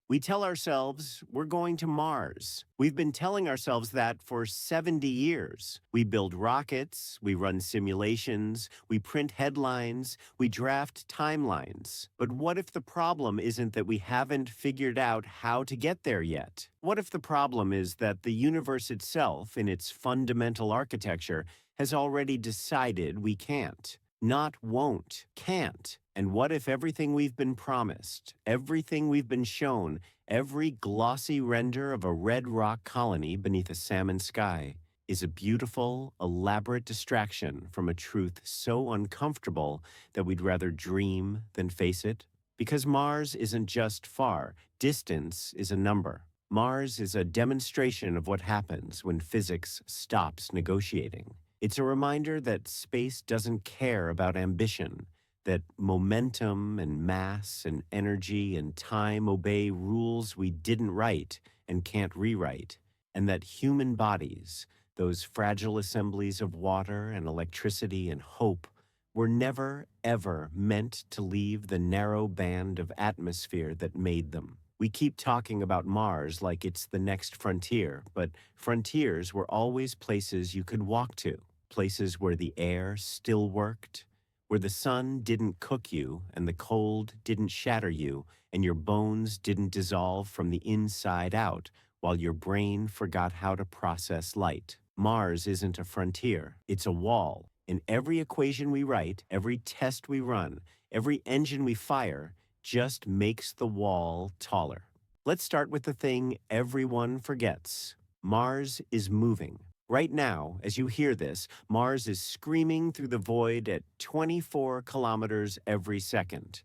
We tell ourselves we're going to Mars. We've been telling ourselves that for 70 years. We build rockets, we run simulations, we print headlines, we draft timelines. But what if the problem isn't that we haven't figured out how to get there yet? What if the problem is that the universe itself, in its fundamental architecture, has already decided we can't? Not won't, can't. And what if everything we've been promised, everything we've been shown, every glossy render of a red rock colony beneath a salmon sky is a beautiful, elaborate distraction from a truth so uncomfortable that we'd rather dream than face it? Because Mars isn't just far, distance is a number. Mars is a demonstration of what happens when physics stops negotiating. It's a reminder that space doesn't care about ambition, that momentum and mass and energy and time obey rules we didn't write and can't rewrite, and that human bodies, those fragile assemblies of water and electricity and hope, were never, ever meant to leave the narrow band of atmosphere that made them. We keep talking about Mars like it's the next frontier, but frontiers were always places you could walk to, places where the air still worked, where the sun didn't cook you and the cold didn't shatter you and your bones didn't dissolve from the inside out while your brain forgot how to process light. Mars isn't a frontier, it's a wall. In every equation we write, every test we run, every engine we fire just makes the wall taller. Let's start with the thing everyone forgets. Mars is moving. Right now, as you hear this, Mars is screaming through the void at 24 kilometers every second.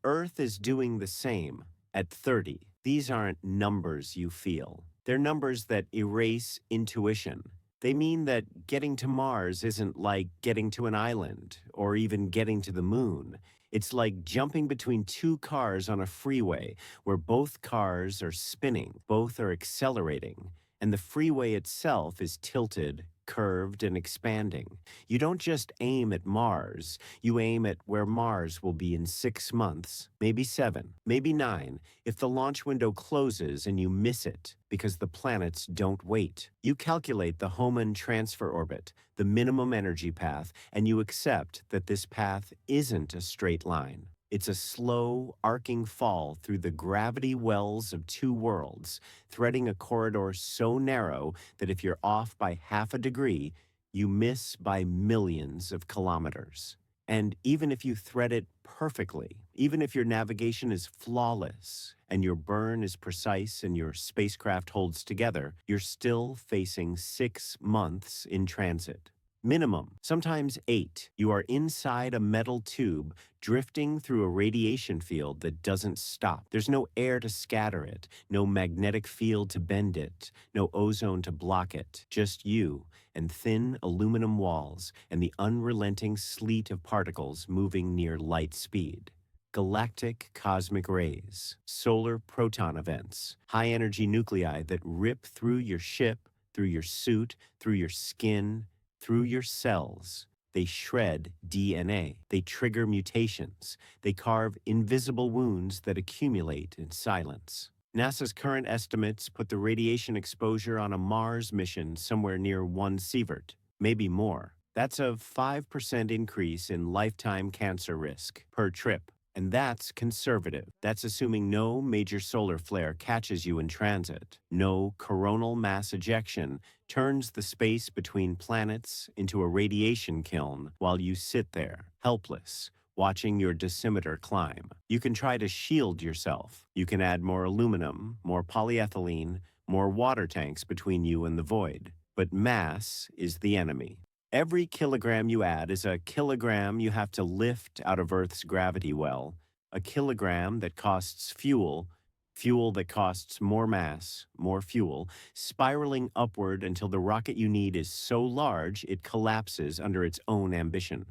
Earth is doing the same at 30. These aren't numbers you feel. They're numbers that erase intuition. They mean that getting to Mars isn't like getting to an island or even getting to the moon. It's like jumping between two cars on a freeway where both cars are spinning, both are accelerating, and the freeway itself is tilted, curved, and expanding. You don't just aim at Mars, you aim at where Mars will be in 6 months, maybe 7, maybe 9, if the launch window closes and you miss it because the planets don't wait. You calculate the Hohmann transfer orbit, the minimum energy path, and you accept that this path isn't a straight line. It's a slow, arcing fall through the gravity wells of two worlds, threading a corridor so narrow that if you're off by half a degree, you miss by millions of kilometers. And even if you thread it perfectly, even if your navigation is flawless and your burn is precise and your spacecraft holds together, you're still facing 6 months in transit. Minimum, sometimes 8. You are inside a metal tube drifting through a radiation field that doesn't stop. There's no air to scatter it, no magnetic field to bend it, no ozone to block it. Just you and thin aluminum walls and the unrelenting sleet of particles moving near light speed. Galactic cosmic rays, solar proton events, high-energy nuclei that rip through your ship, through your suit, through your skin, through your cells. They shred DNA. They trigger mutations. They carve invisible wounds that accumulate in silence. NASA's current estimates put the radiation exposure on a Mars mission somewhere near 1 sievert, maybe more. That's a 5% increase in lifetime cancer risk per trip. And that's conservative. That's assuming no major solar flare catches you in transit. No coronal mass ejection turns the space between planets into a radiation kiln while you sit there, helpless, watching your dosimeter climb. You can try to shield yourself. You can add more aluminum, more polyethylene, more water tanks between you and the void. But mass is the enemy. Every kilogram you add is a kilogram you have to lift out of Earth's gravity well, a kilogram that costs fuel, fuel that costs more mass, more fuel, spiraling upward until the rocket you need is so large it collapses under its own ambition.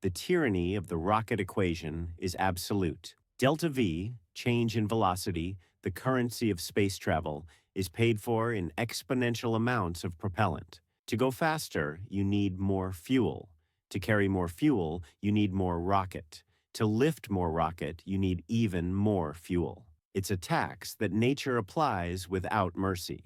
The tyranny of the rocket equation is absolute. Delta V, change in velocity, the currency of space travel, is paid for in exponential amounts of propellant. To go faster, you need more fuel. To carry more fuel, you need more rocket. To lift more rocket, you need even more fuel. It's a tax that nature applies without mercy.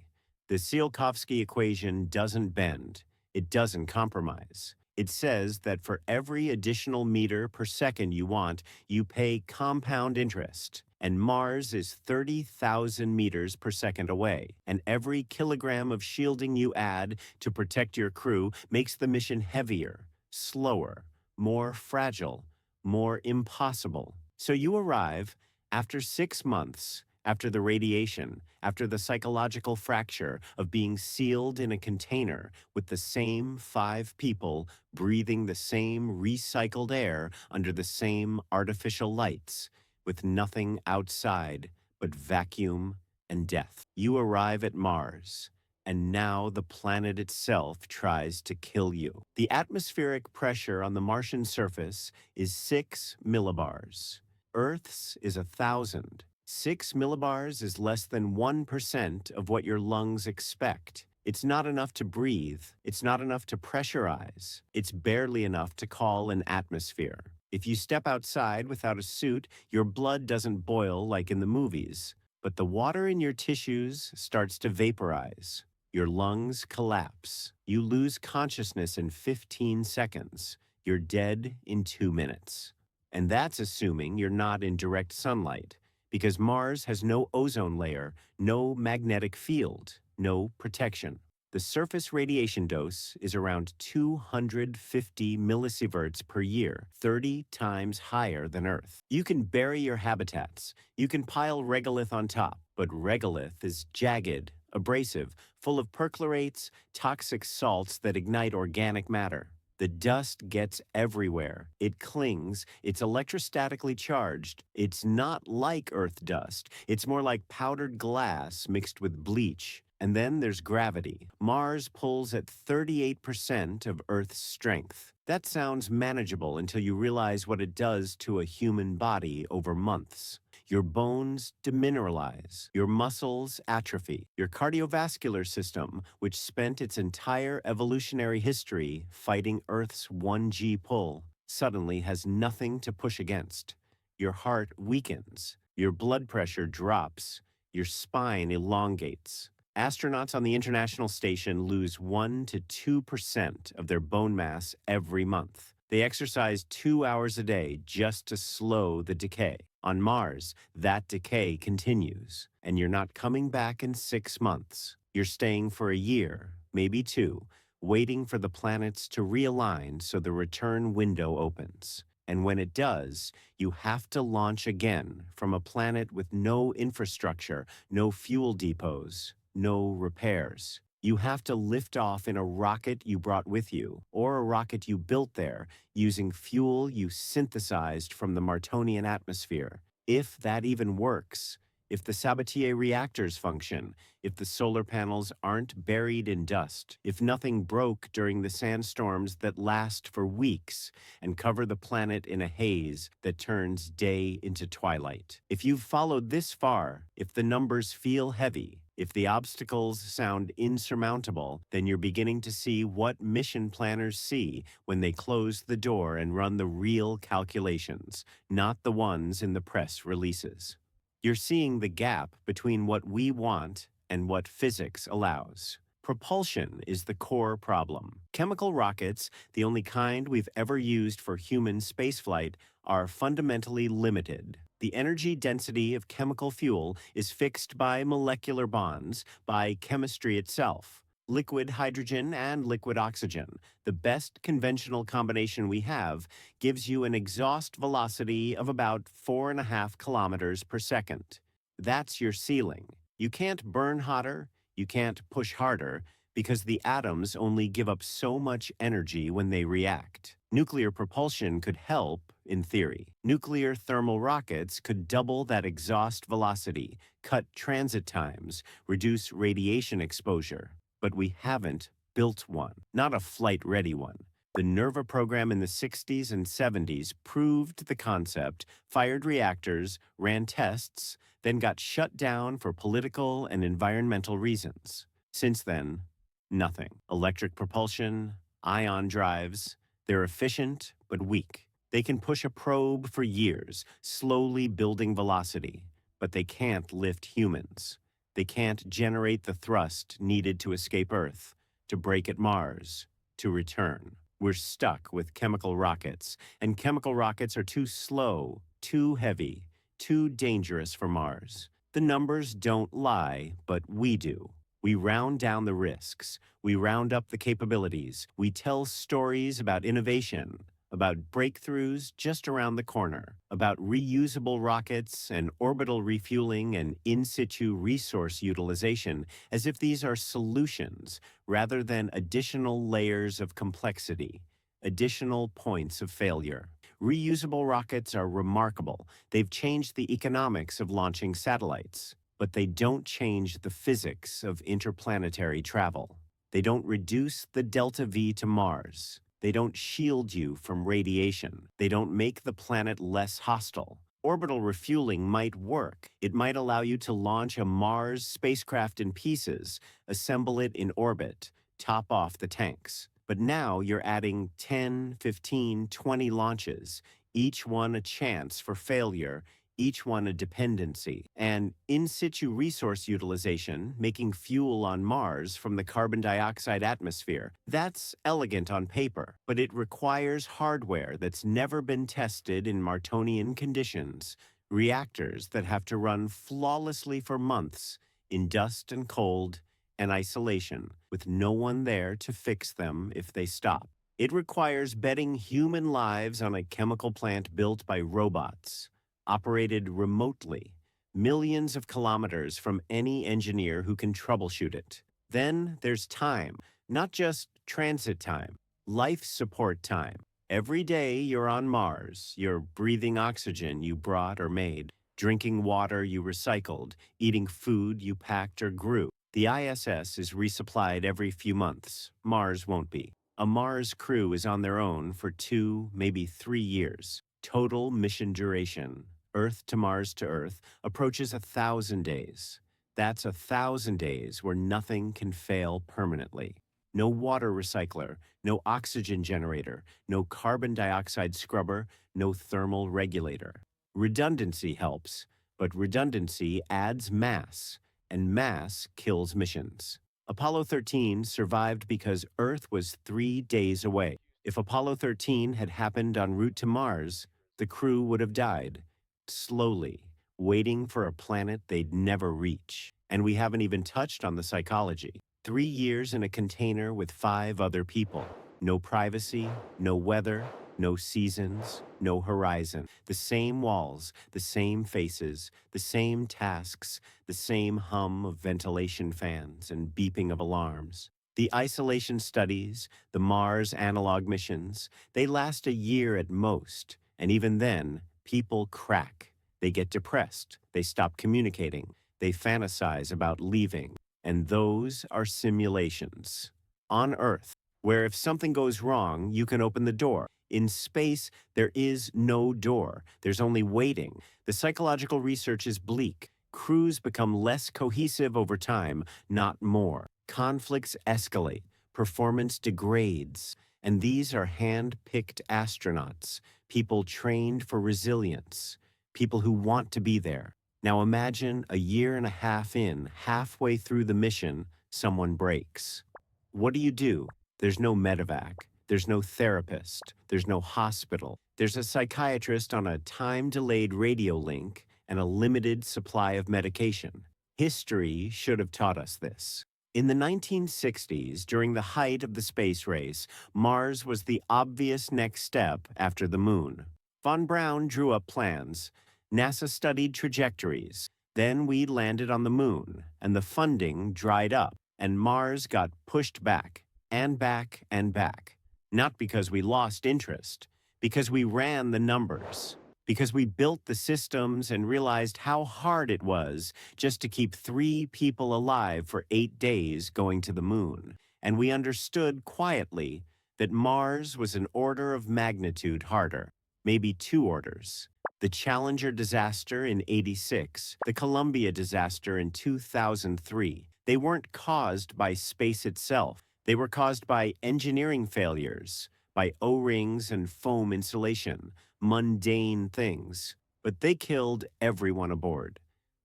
The Tsiolkovsky equation doesn't bend. It doesn't compromise. It says that for every additional meter per second you want, you pay compound interest. And Mars is 30,000 meters per second away. And every kilogram of shielding you add to protect your crew makes the mission heavier, slower, more fragile, more impossible. So you arrive after 6 months, after the radiation, after the psychological fracture of being sealed in a container with the same 5 people breathing the same recycled air under the same artificial lights, with nothing outside but vacuum and death. You arrive at Mars, and now the planet itself tries to kill you. The atmospheric pressure on the Martian surface is 6 millibars. Earth's is 1,000. 6 millibars is less than 1% of what your lungs expect. It's not enough to breathe. It's not enough to pressurize. It's barely enough to call an atmosphere. If you step outside without a suit, your blood doesn't boil like in the movies, but the water in your tissues starts to vaporize. Your lungs collapse. You lose consciousness in 15 seconds. You're dead in 2 minutes. And that's assuming you're not in direct sunlight, because Mars has no ozone layer, no magnetic field, no protection. The surface radiation dose is around 250 millisieverts per year, 30 times higher than Earth. You can bury your habitats, you can pile regolith on top, but regolith is jagged, abrasive, full of perchlorates, toxic salts that ignite organic matter. The dust gets everywhere. It clings. It's electrostatically charged. It's not like Earth dust. It's more like powdered glass mixed with bleach. And then there's gravity. Mars pulls at 38% of Earth's strength. That sounds manageable until you realize what it does to a human body over months. Your bones demineralize, your muscles atrophy, your cardiovascular system, which spent its entire evolutionary history fighting Earth's 1G pull, suddenly has nothing to push against. Your heart weakens, your blood pressure drops, your spine elongates. Astronauts on the International Station lose 1 to 2% of their bone mass every month. They exercise 2 hours a day just to slow the decay. On Mars, that decay continues, and you're not coming back in 6 months. You're staying for a year, maybe 2, waiting for the planets to realign so the return window opens. And when it does, you have to launch again from a planet with no infrastructure, no fuel depots, no repairs. You have to lift off in a rocket you brought with you, or a rocket you built there, using fuel you synthesized from the Martonian atmosphere. If that even works, if the Sabatier reactors function, if the solar panels aren't buried in dust, if nothing broke during the sandstorms that last for weeks and cover the planet in a haze that turns day into twilight. If you've followed this far, if the numbers feel heavy, if the obstacles sound insurmountable, then you're beginning to see what mission planners see when they close the door and run the real calculations, not the ones in the press releases. You're seeing the gap between what we want and what physics allows. Propulsion is the core problem. Chemical rockets, the only kind we've ever used for human spaceflight, are fundamentally limited. The energy density of chemical fuel is fixed by molecular bonds, by chemistry itself. Liquid hydrogen and liquid oxygen, the best conventional combination we have, gives you an exhaust velocity of about 4.5 kilometers per second. That's your ceiling. You can't burn hotter, you can't push harder, because the atoms only give up so much energy when they react. Nuclear propulsion could help, in theory. Nuclear thermal rockets could double that exhaust velocity, cut transit times, reduce radiation exposure. But we haven't built one, not a flight-ready one. The NERVA program in the 60s and 70s proved the concept, fired reactors, ran tests, then got shut down for political and environmental reasons. Since then, nothing. Electric propulsion, ion drives, they're efficient but weak. They can push a probe for years, slowly building velocity. but they can't lift humans. They can't generate the thrust needed to escape Earth, to break at Mars, to return. We're stuck with chemical rockets, and chemical rockets are too slow, too heavy, too dangerous for Mars. The numbers don't lie, but we do. We round down the risks. We round up the capabilities. We tell stories about innovation, about breakthroughs just around the corner, about reusable rockets and orbital refueling and in situ resource utilization, as if these are solutions rather than additional layers of complexity, additional points of failure. Reusable rockets are remarkable. They've changed the economics of launching satellites, but they don't change the physics of interplanetary travel. They don't reduce the delta V to Mars. They don't shield you from radiation. They don't make the planet less hostile. Orbital refueling might work. It might allow you to launch a Mars spacecraft in pieces, assemble it in orbit, top off the tanks. But now you're adding 10, 15, 20 launches, each one a chance for failure, each one a dependency. And in situ resource utilization, making fuel on Mars from the carbon dioxide atmosphere, that's elegant on paper, but it requires hardware that's never been tested in Martonian conditions, reactors that have to run flawlessly for months in dust and cold and isolation, with no one there to fix them if they stop. It requires betting human lives on a chemical plant built by robots, operated remotely, millions of kilometers from any engineer who can troubleshoot it. Then there's time, not just transit time, life support time. Every day you're on Mars, you're breathing oxygen you brought or made, drinking water you recycled, eating food you packed or grew. The ISS is resupplied every few months. Mars won't be. A Mars crew is on their own for 2, maybe 3 years. Total mission duration, Earth to Earth, approaches 1,000 days. That's 1,000 days where nothing can fail permanently. No water recycler, no oxygen generator, no carbon dioxide scrubber, no thermal regulator. Redundancy helps, but redundancy adds mass, and mass kills missions. Apollo 13 survived because Earth was 3 days away. If Apollo 13 had happened en route to Mars, the crew would have died, slowly, waiting for a planet they'd never reach. And we haven't even touched on the psychology. 3 years in a container with 5 other people. No privacy, no weather, no seasons, no horizon. The same walls, the same faces, the same tasks, the same hum of ventilation fans and beeping of alarms. The isolation studies, the Mars analog missions, they last a year at most, and even then, people crack. They get depressed, they stop communicating, they fantasize about leaving, and those are simulations. On Earth, where if something goes wrong, you can open the door. In space, there is no door. There's only waiting. The psychological research is bleak. Crews become less cohesive over time, not more. Conflicts escalate. Performance degrades. And these are hand-picked astronauts, people trained for resilience, people who want to be there. Now imagine a year and a half in, halfway through the mission, someone breaks. What do? There's no medevac. There's no therapist. There's no hospital. There's a psychiatrist on a time-delayed radio link and a limited supply of medication. History should have taught us this. In the 1960s, during the height of the space race, Mars was the obvious next step after the Moon. Von Braun drew up plans. NASA studied trajectories. Then we landed on the Moon, and the funding dried up, and Mars got pushed back, and back, and back. Not because we lost interest, because we ran the numbers, because we built the systems and realized how hard it was just to keep 3 people alive for 8 days going to the Moon. And we understood quietly that Mars was an order of magnitude harder, maybe 2 orders. The Challenger disaster in '86, the Columbia disaster in 2003, they weren't caused by space itself. They were caused by engineering failures, by O-rings and foam insulation, mundane things. But they killed everyone aboard.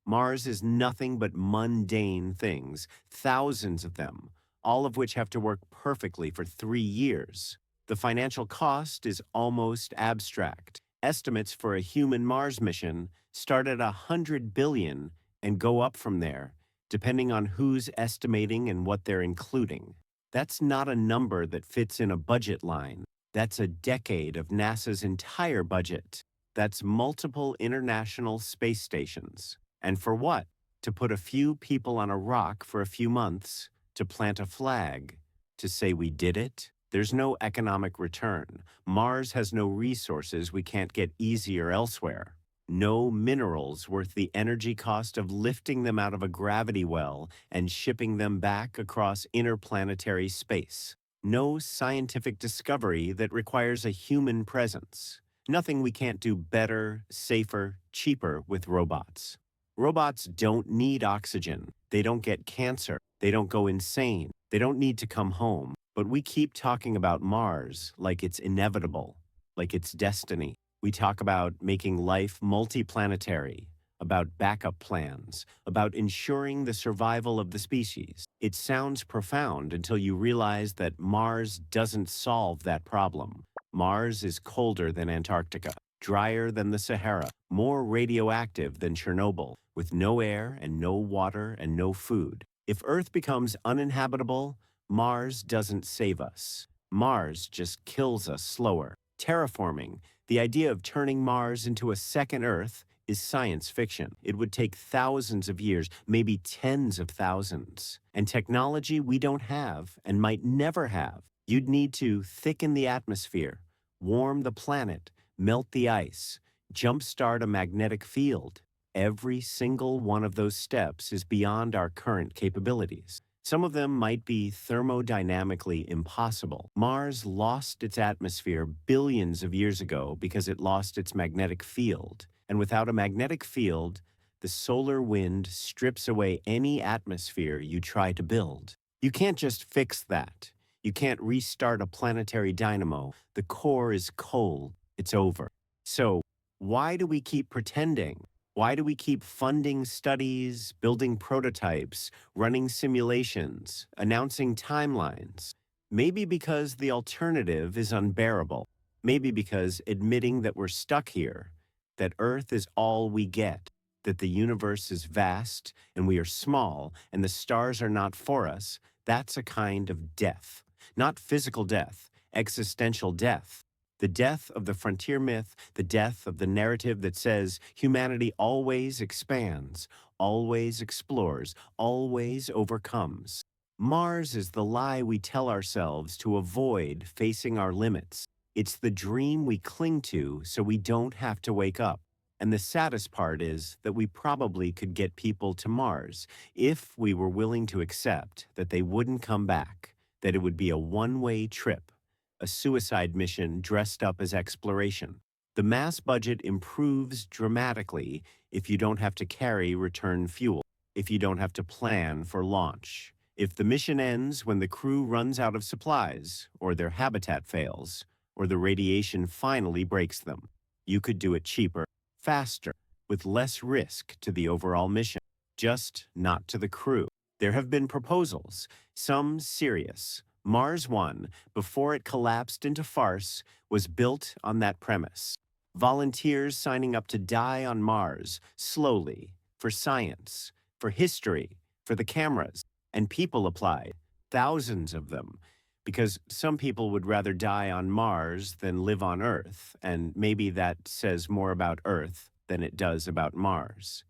Mars is nothing but mundane things, thousands of them, all of which have to work perfectly for 3 years. The financial cost is almost abstract. Estimates for a human Mars mission start at 100 billion and go up from there, depending on who's estimating and what they're including. That's not a number that fits in a budget line. That's a decade of NASA's entire budget. That's multiple international space stations. And for what? To put a few people on a rock for a few months, to plant a flag, to say we did it? There's no economic return. Mars has no resources we can't get easier elsewhere. No minerals worth the energy cost of lifting them out of a gravity well and shipping them back across interplanetary space. No scientific discovery that requires a human presence. Nothing we can't do better, safer, cheaper with robots. Robots don't need oxygen. They don't get cancer. They don't go insane. They don't need to come home. But we keep talking about Mars like it's inevitable, like it's destiny. We talk about making life multiplanetary, about backup plans, about ensuring the survival of the species. It sounds profound until you realize that Mars doesn't solve that problem. Mars is colder than Antarctica, drier than the Sahara, more radioactive than Chernobyl, with no air and no water and no food. If Earth becomes uninhabitable, Mars doesn't save us. Mars just kills us slower. Terraforming, the idea of turning Mars into a second Earth, is science fiction. It would take thousands of years, maybe tens of thousands, and technology we don't have and might never have. You'd need to thicken the atmosphere, warm the planet, melt the ice, jumpstart a magnetic field. Every single one of those steps is beyond our current capabilities. Some of them might be thermodynamically impossible. Mars lost its atmosphere billions of years ago because it lost its magnetic field. And without a magnetic field, the solar wind strips away any atmosphere you try to build. You can't just fix that. You can't restart a planetary dynamo. The core is cold. It's over. So, why do we keep pretending? Why do we keep funding studies, building prototypes, running simulations, announcing timelines? Maybe because the alternative is unbearable. Maybe because admitting that we're stuck here, that Earth is all we get, that the universe is vast and we are small and the stars are not for us, that's a kind of death. Not physical death, existential death. The death of the frontier myth, the death of the narrative that says humanity always expands, always explores, always overcomes. Mars is the lie we tell ourselves to avoid facing our limits. It's the dream we cling to so we don't have to wake up. And the saddest part is that we probably could get people to Mars if we were willing to accept that they wouldn't come back, that it would be a one-way trip. A suicide mission dressed up as exploration. The mass budget improves dramatically if you don't have to carry return fuel, if you don't have to plan for launch, if the mission ends when the crew runs out of supplies, or their habitat fails, or the radiation finally breaks them. You could do it cheaper, faster, with less risk to the overall mission, just not to the crew. There have been proposals, some serious. Mars One, before it collapsed into farce, was built on that premise. Volunteers signing up to die on Mars, slowly, for science, for history, for the cameras, and people applied, thousands of them, because some people would rather die on Mars than live on Earth, and maybe that says more about Earth than it does about Mars.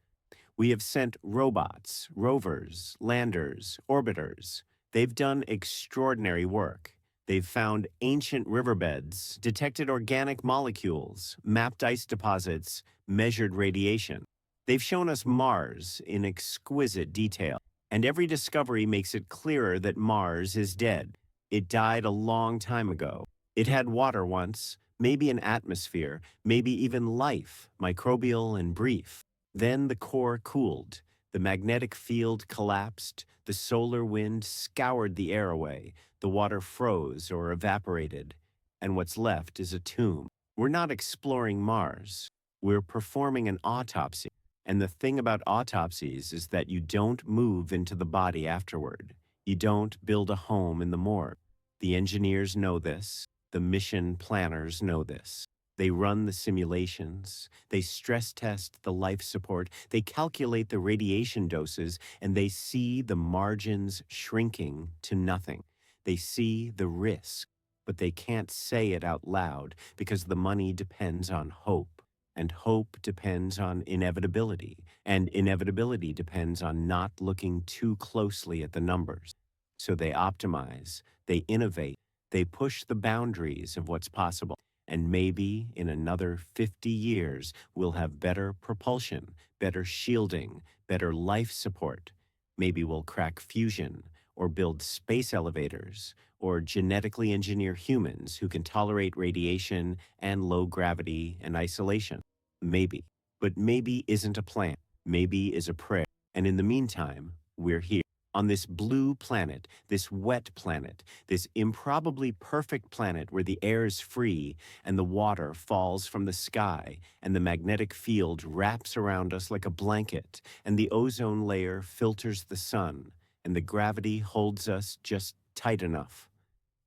We have sent robots, rovers, landers, orbiters. They've done extraordinary work. They've found ancient riverbeds, detected organic molecules, mapped ice deposits, measured radiation. They've shown us Mars in exquisite detail, and every discovery makes it clearer that Mars is dead. It died a long time ago. It had water once, maybe an atmosphere, maybe even life, microbial and brief. Then the core cooled. The magnetic field collapsed, the solar wind scoured the air away, the water froze or evaporated, and what's left is a tomb. We're not exploring Mars. We're performing an autopsy. And the thing about autopsies is that you don't move into the body afterward. You don't build a home in the morgue. The engineers know this. The mission planners know this. They run the simulations. They stress test the life support. They calculate the radiation doses, and they see the margins shrinking to nothing. They see the risk, but they can't say it out loud because the money depends on hope. And hope depends on inevitability, and inevitability depends on not looking too closely at the numbers. So they optimize, they innovate, they push the boundaries of what's possible. And maybe in another 50 years, we'll have better propulsion, better shielding, better life support. Maybe we'll crack fusion or build space elevators or genetically engineer humans who can tolerate radiation and low gravity and isolation. Maybe. But maybe isn't a plan. Maybe is a prayer. And in the meantime, we're here on this blue planet, this wet planet, this improbably perfect planet where the air is free and the water falls from the sky and the magnetic field wraps around us like a blanket and the ozone layer filters the sun and the gravity holds us just tight enough.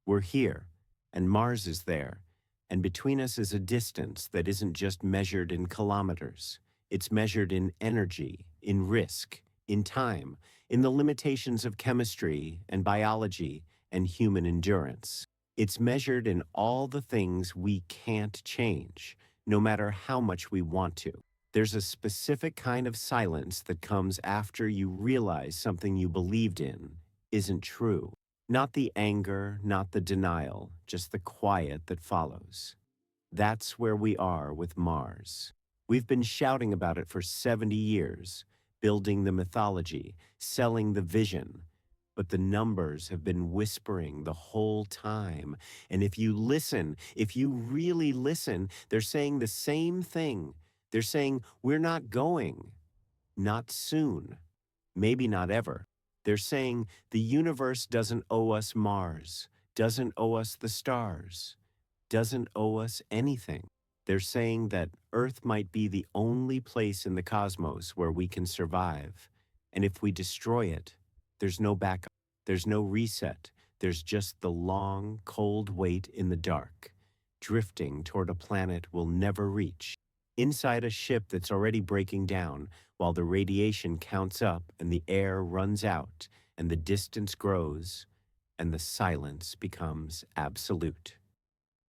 We're here, and Mars is there, and between us is a distance that isn't just measured in kilometers. It's measured in energy, in risk, in time, in the limitations of chemistry and biology and human endurance. It's measured in all the things we can't change, no matter how much we want to. There's a specific kind of silence that comes after you realize something you believed in isn't true. Not the anger, not the denial, just the quiet that follows. That's where we are with Mars. We've been shouting about it for 70 years, building the mythology, selling the vision. But the numbers have been whispering the whole time. And if you listen, if you really listen, they're saying the same thing. They're saying, we're not going. Not soon. Maybe not ever. They're saying the universe doesn't owe us Mars, doesn't owe us the stars, doesn't owe us anything. They're saying that Earth might be the only place in the cosmos where we can survive. And if we destroy it, there's no backup, there's no reset, there's just the long, cold wait in the dark, drifting toward a planet we'll never reach. Inside a ship that's already breaking down, while the radiation counts up and the air runs out and the distance grows and the silence becomes absolute.